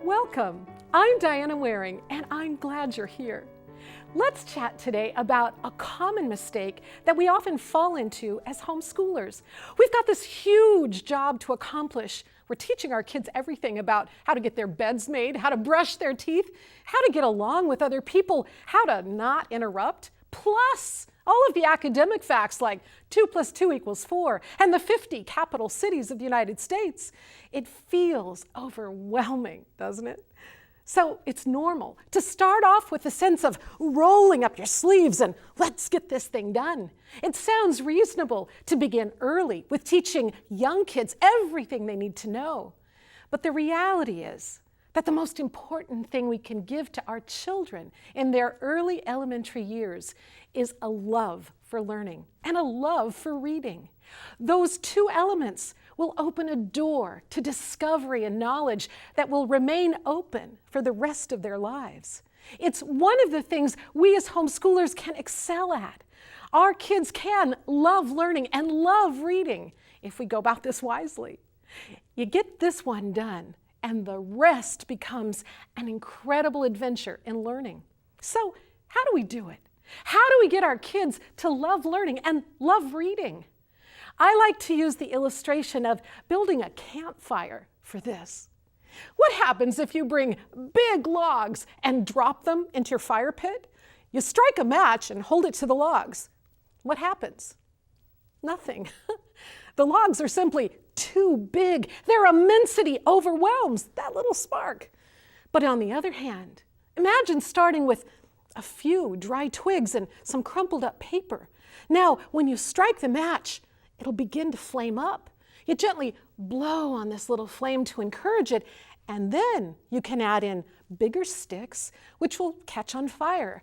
Welcome. I'm Diana Waring, and I'm glad you're here. Let's chat today about a common mistake that we often fall into as homeschoolers. We've got this huge job to accomplish. We're teaching our kids everything about how to get their beds made, how to brush their teeth, how to get along with other people, how to not interrupt, plus all of the academic facts like 2 + 2 = 4 and the 50 capital cities of the United States. It feels overwhelming, doesn't it? So it's normal to start off with a sense of rolling up your sleeves and let's get this thing done. It sounds reasonable to begin early with teaching young kids everything they need to know. But the reality is that the most important thing we can give to our children in their early elementary years is a love for learning and a love for reading. Those two elements will open a door to discovery and knowledge that will remain open for the rest of their lives. It's one of the things we as homeschoolers can excel at. Our kids can love learning and love reading if we go about this wisely. You get this one done, and the rest becomes an incredible adventure in learning. So, how do we do it? How do we get our kids to love learning and love reading? I like to use the illustration of building a campfire for this. What happens if you bring big logs and drop them into your fire pit? You strike a match and hold it to the logs. What happens? Nothing. The logs are simply too big. Their immensity overwhelms that little spark. But on the other hand, imagine starting with a few dry twigs and some crumpled up paper. Now, when you strike the match, it'll begin to flame up. You gently blow on this little flame to encourage it, and then you can add in bigger sticks, which will catch on fire.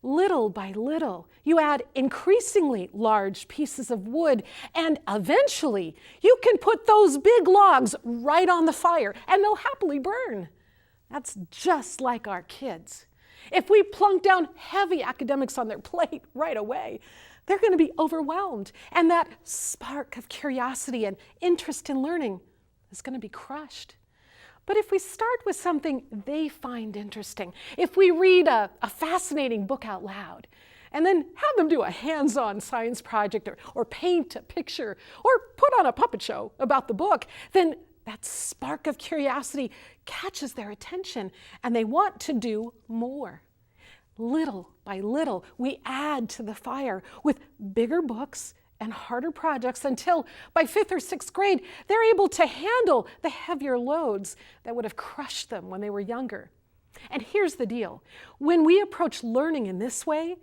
Little by little, you add increasingly large pieces of wood, and eventually you can put those big logs right on the fire, and they'll happily burn. That's just like our kids. If we plunk down heavy academics on their plate right away, they're going to be overwhelmed, and that spark of curiosity and interest in learning is going to be crushed. But if we start with something they find interesting, if we read a fascinating book out loud, and then have them do a hands-on science project or paint a picture or put on a puppet show about the book, then that spark of curiosity catches their attention and they want to do more. Little by little, we add to the fire with bigger books and harder projects until by 5th or 6th grade, they're able to handle the heavier loads that would have crushed them when they were younger. And here's the deal. When we approach learning in this way,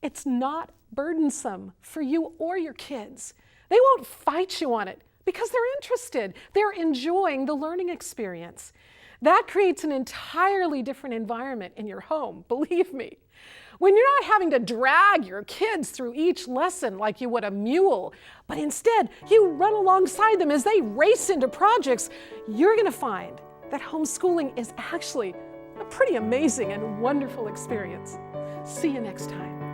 it's not burdensome for you or your kids. They won't fight you on it because they're interested. They're enjoying the learning experience. That creates an entirely different environment in your home, believe me. When you're not having to drag your kids through each lesson like you would a mule, but instead you run alongside them as they race into projects, you're going to find that homeschooling is actually a pretty amazing and wonderful experience. See you next time.